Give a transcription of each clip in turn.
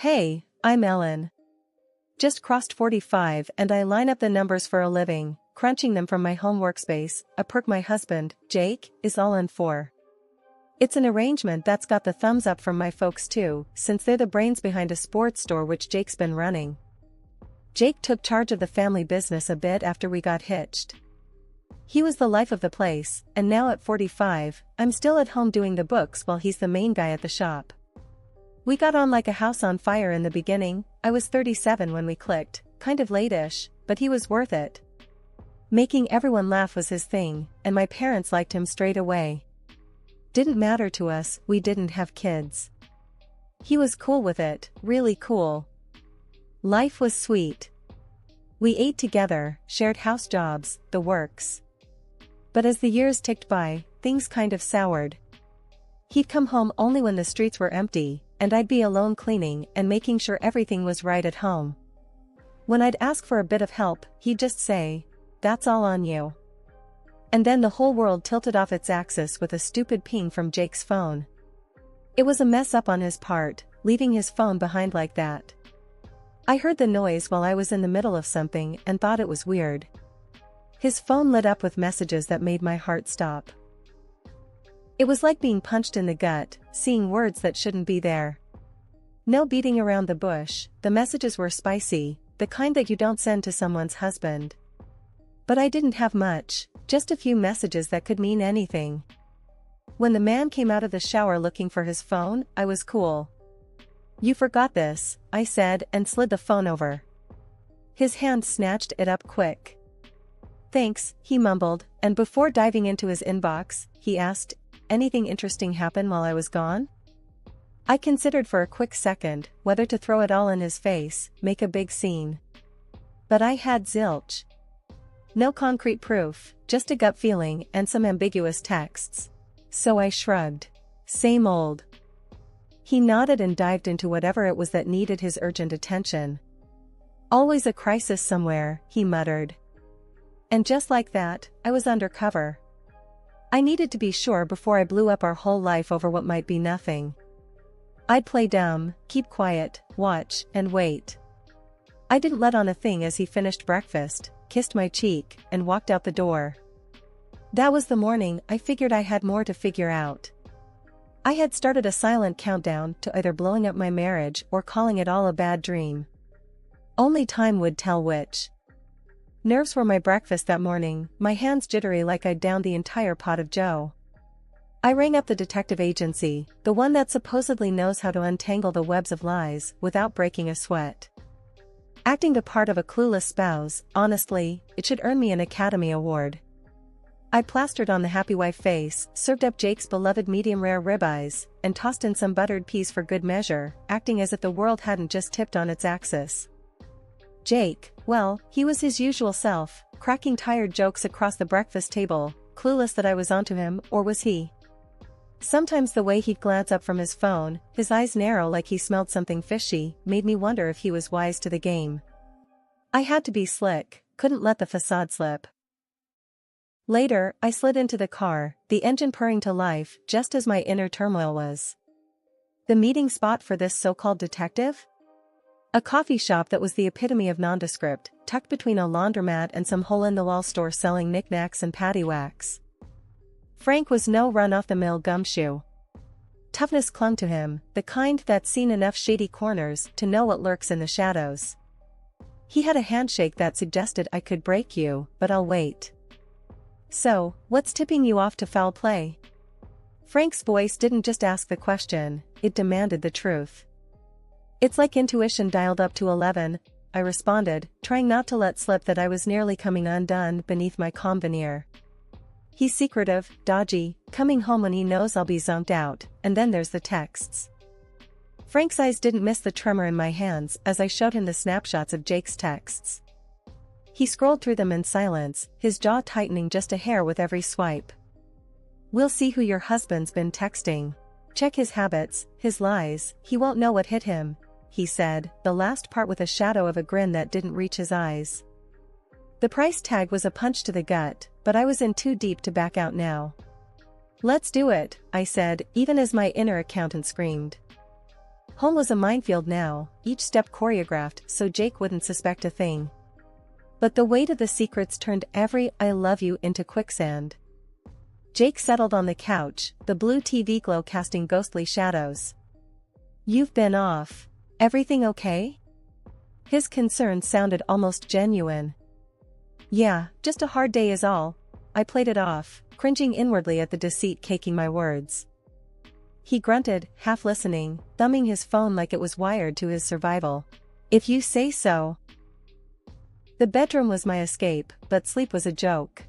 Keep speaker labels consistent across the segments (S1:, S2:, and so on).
S1: Hey, I'm Ellen. Just crossed 45 and I line up the numbers for a living, crunching them from my home workspace, a perk my husband, Jake, is all in for. It's an arrangement that's got the thumbs up from my folks too, since they're the brains behind a sports store which Jake's been running. Jake took charge of the family business a bit after we got hitched. He was the life of the place, and now at 45, I'm still at home doing the books while he's the main guy at the shop. We got on like a house on fire in the beginning. I was 37 when we clicked, kind of late-ish, but he was worth it. Making everyone laugh was his thing, and my parents liked him straight away. Didn't matter to us, we didn't have kids. He was cool with it, really cool. Life was sweet. We ate together, shared house jobs, the works. But as the years ticked by, things kind of soured. He'd come home only when the streets were empty, and I'd be alone cleaning and making sure everything was right at home. When I'd ask for a bit of help, he'd just say, "That's all on you." And then the whole world tilted off its axis with a stupid ping from Jake's phone. It was a mess up on his part, leaving his phone behind like that. I heard the noise while I was in the middle of something and thought it was weird. His phone lit up with messages that made my heart stop. It was like being punched in the gut, seeing words that shouldn't be there. No beating around the bush, the messages were spicy, the kind that you don't send to someone's husband. But I didn't have much, just a few messages that could mean anything. When the man came out of the shower looking for his phone, I was cool. "You forgot this," I said and slid the phone over. His hand snatched it up quick. "Thanks," he mumbled, and before diving into his inbox, he asked, "Anything interesting happen while I was gone?" I considered for a quick second whether to throw it all in his face, make a big scene. But I had zilch. No concrete proof, just a gut feeling and some ambiguous texts. So I shrugged. Same old. He nodded and dived into whatever it was that needed his urgent attention. "Always a crisis somewhere," he muttered. And just like that, I was undercover. I needed to be sure before I blew up our whole life over what might be nothing. I'd play dumb, keep quiet, watch, and wait. I didn't let on a thing as he finished breakfast, kissed my cheek, and walked out the door. That was the morning I figured I had more to figure out. I had started a silent countdown to either blowing up my marriage or calling it all a bad dream. Only time would tell which. Nerves were my breakfast that morning, my hands jittery like I'd downed the entire pot of Joe. I rang up the detective agency, the one that supposedly knows how to untangle the webs of lies without breaking a sweat. Acting the part of a clueless spouse, honestly, it should earn me an Academy Award. I plastered on the happy wife face, served up Jake's beloved medium-rare ribeyes, and tossed in some buttered peas for good measure, acting as if the world hadn't just tipped on its axis. Jake, well, he was his usual self, cracking tired jokes across the breakfast table, clueless that I was onto him, or was he? Sometimes the way he'd glance up from his phone, his eyes narrow like he smelled something fishy, made me wonder if he was wise to the game. I had to be slick, couldn't let the facade slip. Later, I slid into the car, the engine purring to life, just as my inner turmoil was. The meeting spot for this so-called detective? A coffee shop that was the epitome of nondescript, tucked between a laundromat and some hole-in-the-wall store selling knickknacks and paddywhacks. Frank was no run-off-the-mill gumshoe. Toughness clung to him, the kind that's seen enough shady corners to know what lurks in the shadows. He had a handshake that suggested I could break you, but I'll wait. "So, what's tipping you off to foul play?" Frank's voice didn't just ask the question, it demanded the truth. "It's like intuition dialed up to 11, I responded, trying not to let slip that I was nearly coming undone beneath my calm veneer. He's secretive, dodgy, coming home when he knows I'll be zonked out, and then there's the texts. Frank's eyes didn't miss the tremor in my hands as I showed him the snapshots of Jake's texts. He scrolled through them in silence, his jaw tightening just a hair with every swipe. "We'll see who your husband's been texting. Check his habits, his lies, he won't know what hit him," he said, the last part with a shadow of a grin that didn't reach his eyes. The price tag was a punch to the gut, but I was in too deep to back out now. "Let's do it," I said, even as my inner accountant screamed. Home was a minefield now, each step choreographed so Jake wouldn't suspect a thing. But the weight of the secrets turned every "I love you" into quicksand. Jake settled on the couch, the blue TV glow casting ghostly shadows. "You've been off. Everything okay?" His concern sounded almost genuine. "Yeah, just a hard day is all." I played it off, cringing inwardly at the deceit caking my words. He grunted, half listening, thumbing his phone like it was wired to his survival. "If you say so." The bedroom was my escape, but sleep was a joke.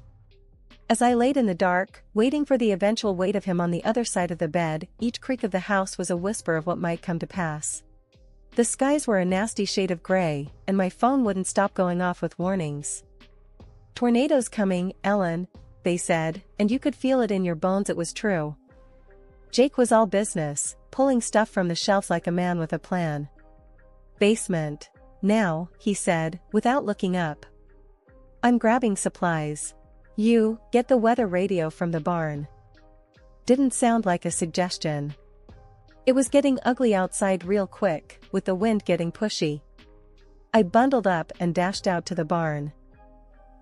S1: As I laid in the dark, waiting for the eventual weight of him on the other side of the bed, each creak of the house was a whisper of what might come to pass. The skies were a nasty shade of gray, and my phone wouldn't stop going off with warnings. "Tornadoes coming, Ellen," they said, and you could feel it in your bones. It was true. Jake was all business, pulling stuff from the shelves like a man with a plan. "Basement. Now," he said, without looking up. "I'm grabbing supplies. You, get the weather radio from the barn." Didn't sound like a suggestion. It was getting ugly outside real quick, with the wind getting pushy. I bundled up and dashed out to the barn.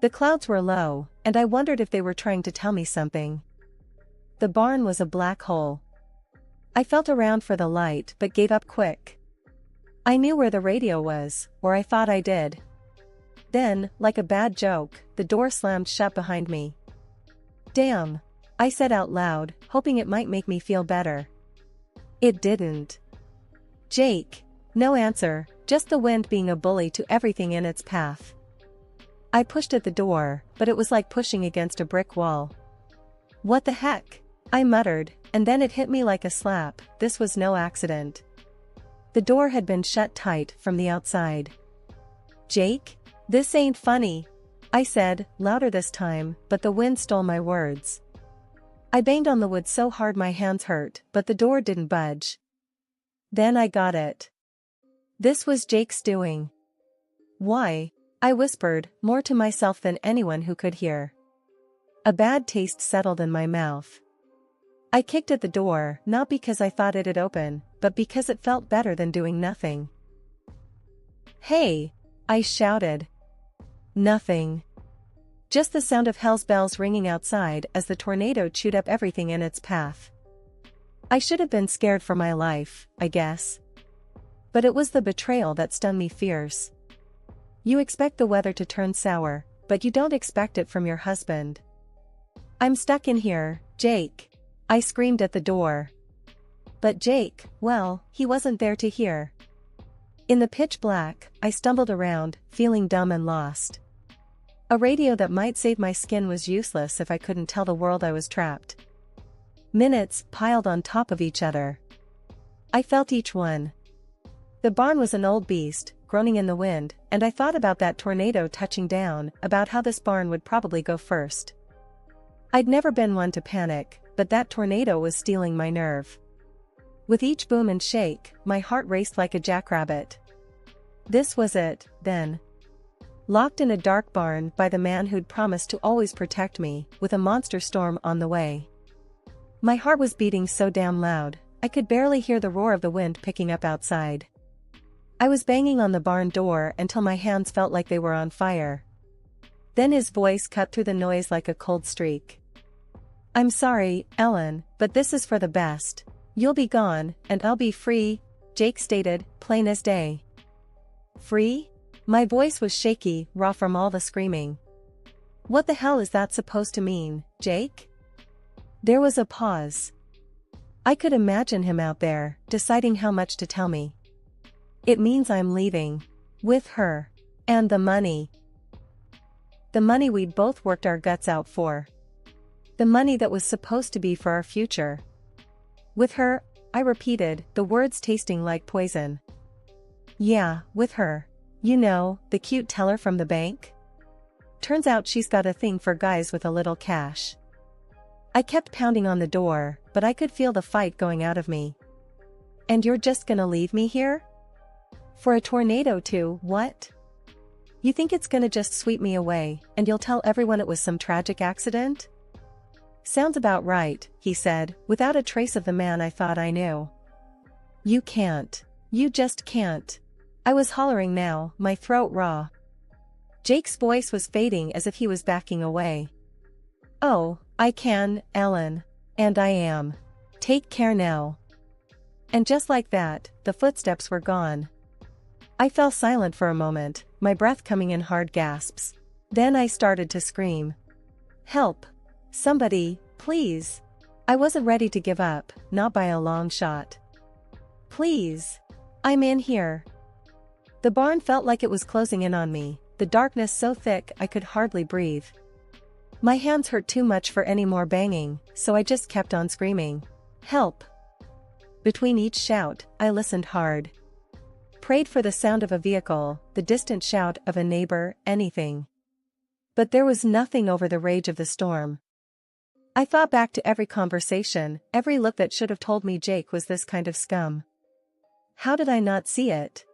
S1: The clouds were low, and I wondered if they were trying to tell me something. The barn was a black hole. I felt around for the light but gave up quick. I knew where the radio was, or I thought I did. Then, like a bad joke, the door slammed shut behind me. "Damn," I said out loud, hoping it might make me feel better. It didn't. "Jake." No answer, just the wind being a bully to everything in its path. I pushed at the door, but it was like pushing against a brick wall. "What the heck?" I muttered, and then it hit me like a slap. This was no accident. The door had been shut tight from the outside. "Jake? This ain't funny," I said, louder this time, but the wind stole my words. I banged on the wood so hard my hands hurt, but the door didn't budge. Then I got it. This was Jake's doing. "Why?" I whispered, more to myself than anyone who could hear. A bad taste settled in my mouth. I kicked at the door, not because I thought it'd open, but because it felt better than doing nothing. "Hey!" I shouted. Nothing. Just the sound of hell's bells ringing outside as the tornado chewed up everything in its path. I should have been scared for my life, I guess. But it was the betrayal that stung me fierce. You expect the weather to turn sour, but you don't expect it from your husband. "I'm stuck in here, Jake," I screamed at the door. But Jake, well, he wasn't there to hear. In the pitch black, I stumbled around, feeling dumb and lost. A radio that might save my skin was useless if I couldn't tell the world I was trapped. Minutes piled on top of each other. I felt each one. The barn was an old beast, groaning in the wind, and I thought about that tornado touching down, about how this barn would probably go first. I'd never been one to panic, but that tornado was stealing my nerve. With each boom and shake, my heart raced like a jackrabbit. This was it, then. Locked in a dark barn by the man who'd promised to always protect me, with a monster storm on the way. My heart was beating so damn loud, I could barely hear the roar of the wind picking up outside. I was banging on the barn door until my hands felt like they were on fire. Then his voice cut through the noise like a cold streak. "I'm sorry, Ellen, but this is for the best. You'll be gone, and I'll be free," Jake stated, plain as day. "Free?" My voice was shaky, raw from all the screaming. "What the hell is that supposed to mean, Jake?" There was a pause. I could imagine him out there, deciding how much to tell me. "It means I'm leaving. With her. And the money. The money we'd both worked our guts out for. The money that was supposed to be for our future." "With her," I repeated, the words tasting like poison. "Yeah, with her. You know, the cute teller from the bank? Turns out she's got a thing for guys with a little cash." I kept pounding on the door, but I could feel the fight going out of me. "And you're just gonna leave me here? For a tornado to, what? You think it's gonna just sweep me away, and you'll tell everyone it was some tragic accident?" "Sounds about right," he said, without a trace of the man I thought I knew. "You can't. You just can't. I was hollering now, my throat raw. Jake's voice was fading as if he was backing away. Oh, I can, Ellen. And I am. Take care now. And just like that, the footsteps were gone. I fell silent for a moment, my breath coming in hard gasps. Then I started to scream. Help! Somebody, please! I wasn't ready to give up, not by a long shot. Please! I'm in here. The barn felt like it was closing in on me, the darkness so thick I could hardly breathe. My hands hurt too much for any more banging, so I just kept on screaming. Help! Between each shout, I listened hard. Prayed for the sound of a vehicle, the distant shout of a neighbor, anything. But there was nothing over the rage of the storm. I thought back to every conversation, every look that should have told me Jake was this kind of scum. How did I not see it?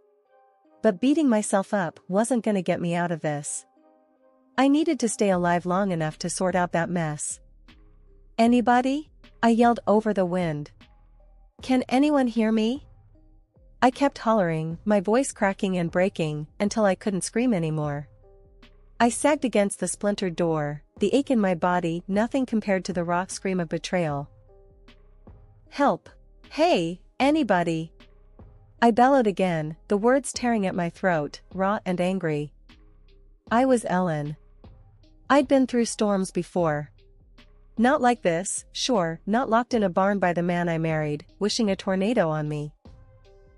S1: But beating myself up wasn't gonna get me out of this. I needed to stay alive long enough to sort out that mess. Anybody? I yelled over the wind. Can anyone hear me? I kept hollering, my voice cracking and breaking, until I couldn't scream anymore. I sagged against the splintered door, the ache in my body nothing compared to the raw scream of betrayal. Help! Hey, anybody! I bellowed again, the words tearing at my throat, raw and angry. I was Ellen. I'd been through storms before. Not like this, sure, not locked in a barn by the man I married, wishing a tornado on me.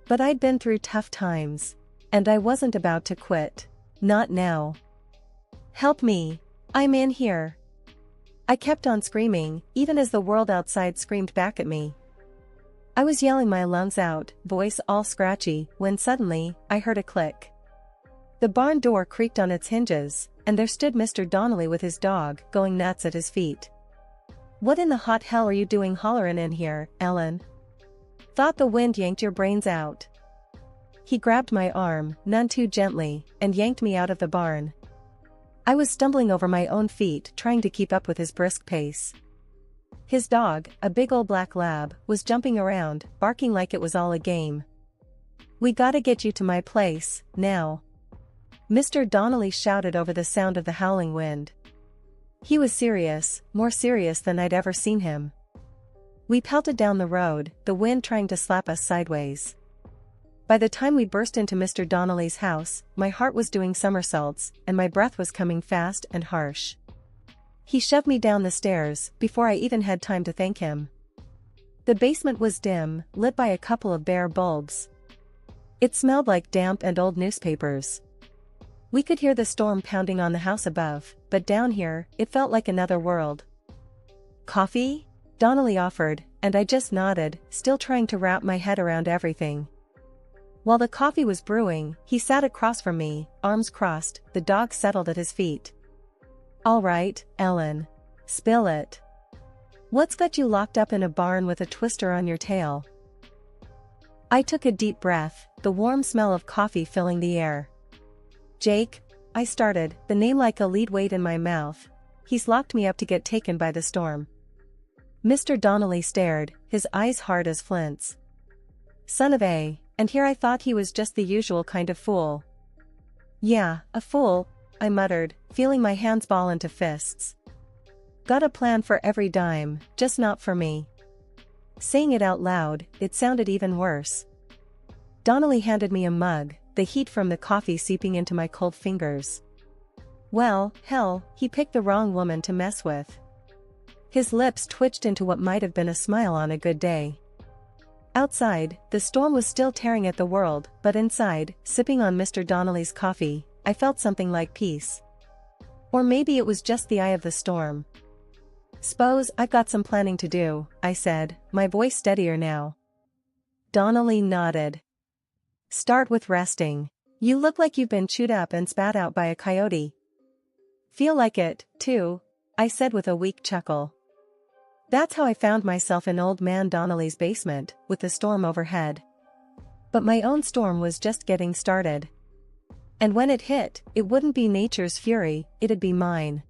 S1: But I'd been through tough times. And I wasn't about to quit. Not now. Help me. I'm in here. I kept on screaming, even as the world outside screamed back at me. I was yelling my lungs out, voice all scratchy, when suddenly, I heard a click. The barn door creaked on its hinges, and there stood Mr. Donnelly with his dog, going nuts at his feet. What in the hot hell are you doing hollerin' in here, Ellen? Thought the wind yanked your brains out. He grabbed my arm, none too gently, and yanked me out of the barn. I was stumbling over my own feet trying to keep up with his brisk pace. His dog, a big old black lab, was jumping around, barking like it was all a game. We gotta get you to my place, now. Mr. Donnelly shouted over the sound of the howling wind. He was serious, more serious than I'd ever seen him. We pelted down the road, the wind trying to slap us sideways. By the time we burst into Mr. Donnelly's house, my heart was doing somersaults, and my breath was coming fast and harsh. He shoved me down the stairs, before I even had time to thank him. The basement was dim, lit by a couple of bare bulbs. It smelled like damp and old newspapers. We could hear the storm pounding on the house above, but down here, it felt like another world. Coffee? Donnelly offered, and I just nodded, still trying to wrap my head around everything. While the coffee was brewing, he sat across from me, arms crossed, the dog settled at his feet. All right, Ellen. Spill it. What's got you locked up in a barn with a twister on your tail? I took a deep breath, the warm smell of coffee filling the air. Jake, I started, the name like a lead weight in my mouth. He's locked me up to get taken by the storm. Mr. Donnelly stared, his eyes hard as flints. Son of a, and here I thought he was just the usual kind of fool. Yeah, a fool, I muttered, feeling my hands ball into fists. Got a plan for every dime, just not for me. Saying it out loud, it sounded even worse. Donnelly handed me a mug, the heat from the coffee seeping into my cold fingers. Well, hell, he picked the wrong woman to mess with. His lips twitched into what might have been a smile on a good day. Outside, the storm was still tearing at the world, but inside, sipping on Mr. Donnelly's coffee, I felt something like peace. Or maybe it was just the eye of the storm. S'pose I've got some planning to do, I said, my voice steadier now. Donnelly nodded. Start with resting. You look like you've been chewed up and spat out by a coyote. Feel like it, too, I said with a weak chuckle. That's how I found myself in old man Donnelly's basement, with the storm overhead. But my own storm was just getting started. And when it hit, it wouldn't be nature's fury, it'd be mine.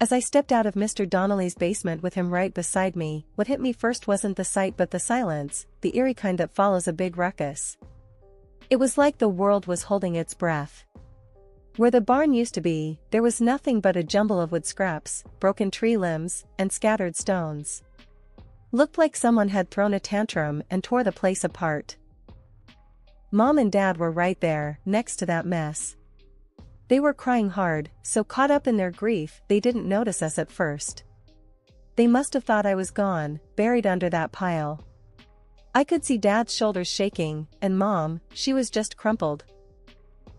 S1: As I stepped out of Mr. Donnelly's basement with him right beside me, what hit me first wasn't the sight but the silence, the eerie kind that follows a big ruckus. It was like the world was holding its breath. Where the barn used to be, there was nothing but a jumble of wood scraps, broken tree limbs, and scattered stones. Looked like someone had thrown a tantrum and tore the place apart. Mom and Dad were right there, next to that mess. They were crying hard, so caught up in their grief they didn't notice us at first. They must have thought I was gone, buried under that pile. I could see Dad's shoulders shaking, and Mom, she was just crumpled.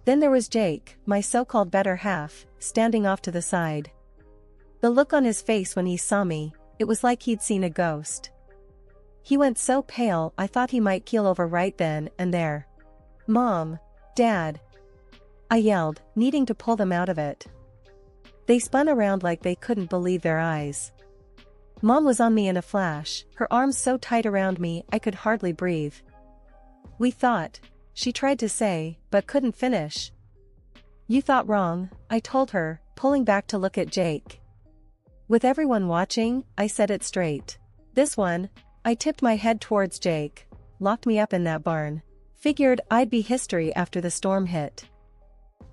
S1: Then there was Jake, my so-called better half, standing off to the side. The look on his face when he saw me, it was like he'd seen a ghost. He went so pale I thought he might keel over right then and there. "Mom! Dad!" I yelled, needing to pull them out of it. They spun around like they couldn't believe their eyes. Mom was on me in a flash, her arms so tight around me I could hardly breathe. "We thought," she tried to say, but couldn't finish. "You thought wrong," I told her, pulling back to look at Jake. With everyone watching, I said it straight. "This one," I tipped my head towards Jake, "locked me up in that barn. Figured I'd be history after the storm hit."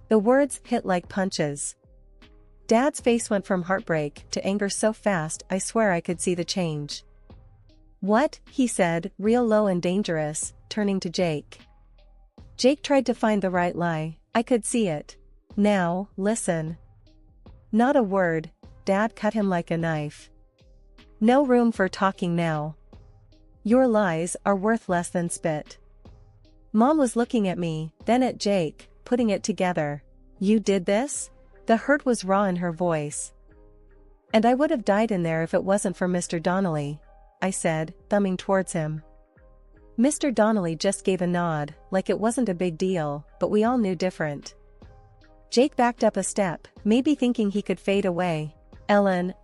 S1: The words hit like punches. Dad's face went from heartbreak to anger so fast I swear I could see the change. "What?" he said, real low and dangerous, turning to Jake. Jake tried to find the right lie, I could see it. "Now, listen." "Not a word," Dad cut him like a knife. "No room for talking now. Your lies are worth less than spit." Mom was looking at me, then at Jake, putting it together. "You did this?" The hurt was raw in her voice. "And I would have died in there if it wasn't for Mr. Donnelly," I said, thumbing towards him. Mr. Donnelly just gave a nod, like it wasn't a big deal, but we all knew different. Jake backed up a step, maybe thinking he could fade away. "Ellen,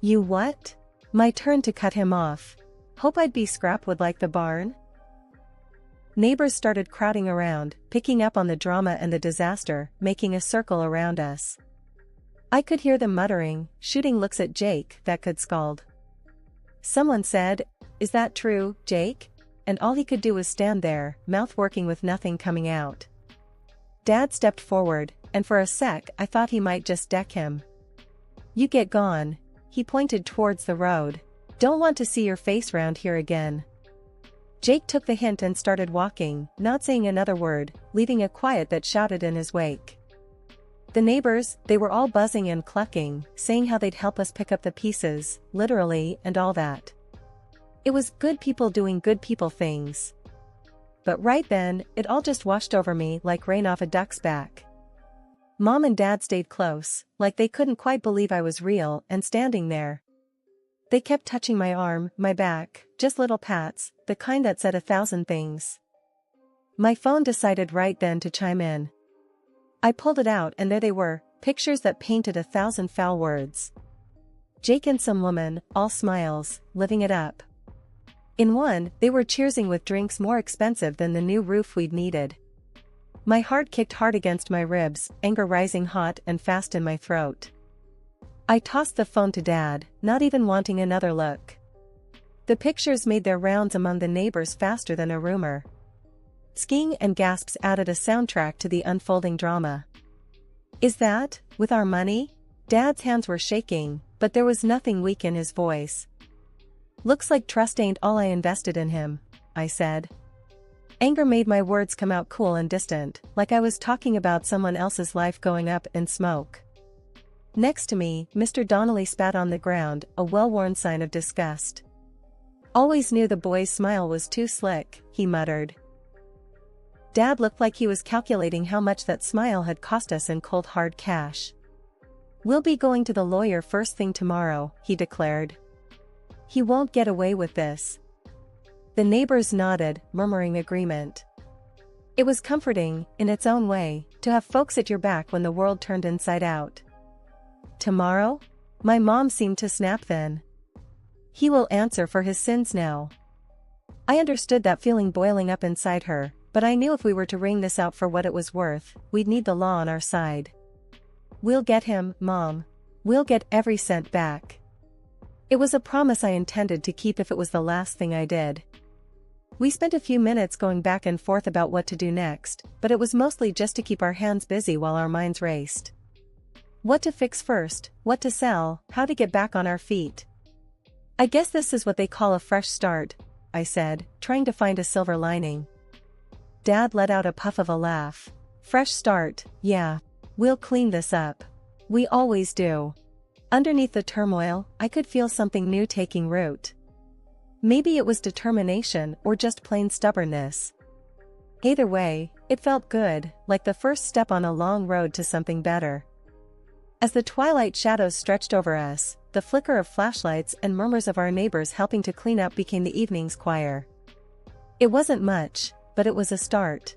S1: You what?" My turn to cut him off. "Hope I'd be scrapwood like the barn?" Neighbors started crowding around, picking up on the drama and the disaster, making a circle around us. I could hear them muttering, shooting looks at Jake that could scald. Someone said, "Is that true, Jake?" And all he could do was stand there, mouth working with nothing coming out. Dad stepped forward, and for a sec I thought he might just deck him. "You get gone." He pointed towards the road. "Don't want to see your face round here again." Jake took the hint and started walking, not saying another word, leaving a quiet that shouted in his wake. The neighbors, they were all buzzing and clucking, saying how they'd help us pick up the pieces, literally, and all that. It was good people doing good people things. But right then, it all just washed over me like rain off a duck's back. Mom and Dad stayed close, like they couldn't quite believe I was real and standing there. They kept touching my arm, my back, just little pats, the kind that said 1,000 things. My phone decided right then to chime in. I pulled it out and there they were, pictures that painted 1,000 foul words. Jake and some woman, all smiles, living it up. In one, they were cheersing with drinks more expensive than the new roof we'd needed. My heart kicked hard against my ribs, anger rising hot and fast in my throat. I tossed the phone to Dad, not even wanting another look. The pictures made their rounds among the neighbors faster than a rumor. Skiing and gasps added a soundtrack to the unfolding drama. "Is that, with our money?" Dad's hands were shaking, but there was nothing weak in his voice. "Looks like trust ain't all I invested in him," I said. Anger made my words come out cool and distant, like I was talking about someone else's life going up in smoke. Next to me, Mr. Donnelly spat on the ground, a well-worn sign of disgust. "Always knew the boy's smile was too slick," he muttered. Dad looked like he was calculating how much that smile had cost us in cold hard cash. "We'll be going to the lawyer first thing tomorrow," he declared. "He won't get away with this." The neighbors nodded, murmuring agreement. It was comforting, in its own way, to have folks at your back when the world turned inside out. "Tomorrow?" My mom seemed to snap then. "He will answer for his sins now." I understood that feeling boiling up inside her, but I knew if we were to wring this out for what it was worth, we'd need the law on our side. "We'll get him, Mom." We'll get every cent back. It was a promise I intended to keep if it was the last thing I did. We spent a few minutes going back and forth about what to do next, but it was mostly just to keep our hands busy while our minds raced. What to fix first, what to sell, how to get back on our feet. I guess this is what they call a fresh start, I said, trying to find a silver lining. Dad let out a puff of a laugh. Fresh start, yeah. We'll clean this up. We always do. Underneath the turmoil, I could feel something new taking root. Maybe it was determination or just plain stubbornness. Either way, it felt good, like the first step on a long road to something better. As the twilight shadows stretched over us, the flicker of flashlights and murmurs of our neighbors helping to clean up became the evening's choir. It wasn't much, but it was a start.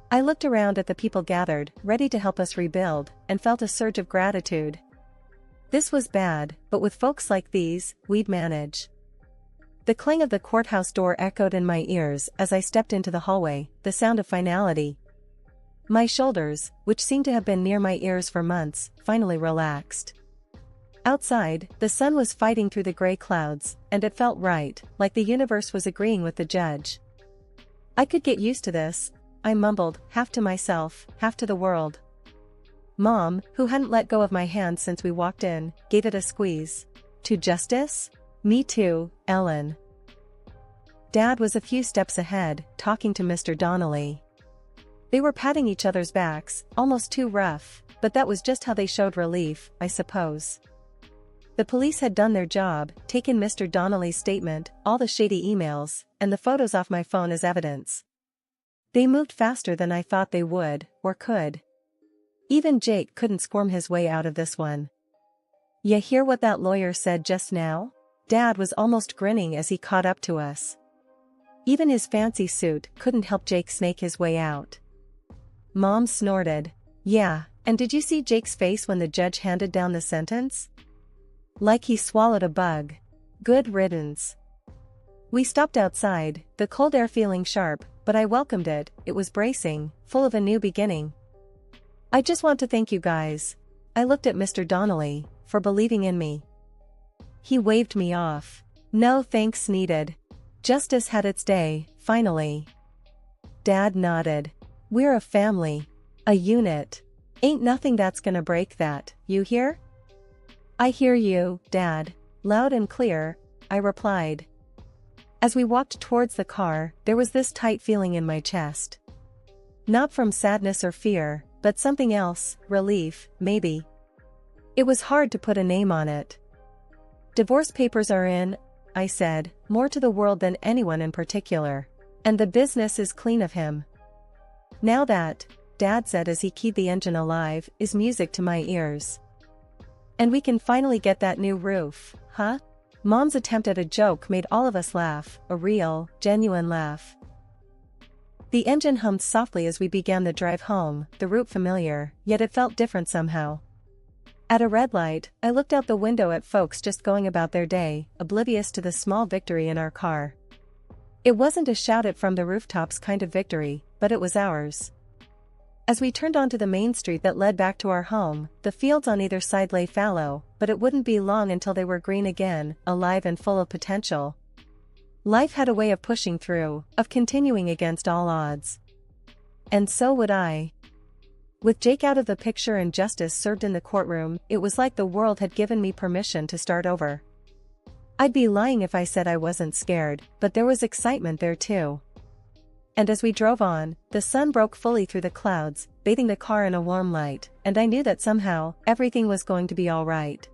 S1: I looked around at the people gathered, ready to help us rebuild, and felt a surge of gratitude. This was bad, but with folks like these, we'd manage. The clang of the courthouse door echoed in my ears as I stepped into the hallway, the sound of finality. My shoulders, which seemed to have been near my ears for months, finally relaxed. Outside, the sun was fighting through the gray clouds, and it felt right, like the universe was agreeing with the judge. I could get used to this, I mumbled, half to myself, half to the world. Mom, who hadn't let go of my hand since we walked in, gave it a squeeze. To justice? Me too, Ellen. Dad was a few steps ahead, talking to Mr. Donnelly. They were patting each other's backs, almost too rough, but that was just how they showed relief, I suppose. The police had done their job, taken Mr. Donnelly's statement, all the shady emails, and the photos off my phone as evidence. They moved faster than I thought they would, or could. Even Jake couldn't squirm his way out of this one. "Ya hear what that lawyer said just now?" Dad was almost grinning as he caught up to us. Even his fancy suit couldn't help Jake snake his way out. Mom snorted. "Yeah, and did you see Jake's face when the judge handed down the sentence? Like he swallowed a bug. Good riddance." We stopped outside, the cold air feeling sharp, but I welcomed it. It was bracing, full of a new beginning. "I just want to thank you guys." I looked at Mr. Donnelly, for believing in me. He waved me off. "No thanks needed. Justice had its day, finally." Dad nodded. "We're a family. A unit. Ain't nothing that's gonna break that, you hear?" "I hear you, Dad. Loud and clear," I replied. As we walked towards the car, there was this tight feeling in my chest. Not from sadness or fear, but something else, relief, maybe. It was hard to put a name on it. "Divorce papers are in," I said, more to the world than anyone in particular. "And the business is clean of him." "Now that," Dad said as he keyed the engine alive, "is music to my ears. And we can finally get that new roof, huh?" Mom's attempt at a joke made all of us laugh, a real, genuine laugh. The engine hummed softly as we began the drive home, the route familiar, yet it felt different somehow. At a red light, I looked out the window at folks just going about their day, oblivious to the small victory in our car. It wasn't a shout it from the rooftops kind of victory, but it was ours. As we turned onto the main street that led back to our home, the fields on either side lay fallow, but it wouldn't be long until they were green again, alive and full of potential. Life had a way of pushing through, of continuing against all odds. And so would I. With Jake out of the picture and justice served in the courtroom, it was like the world had given me permission to start over. I'd be lying if I said I wasn't scared, but there was excitement there too. And as we drove on, the sun broke fully through the clouds, bathing the car in a warm light, and I knew that somehow, everything was going to be all right.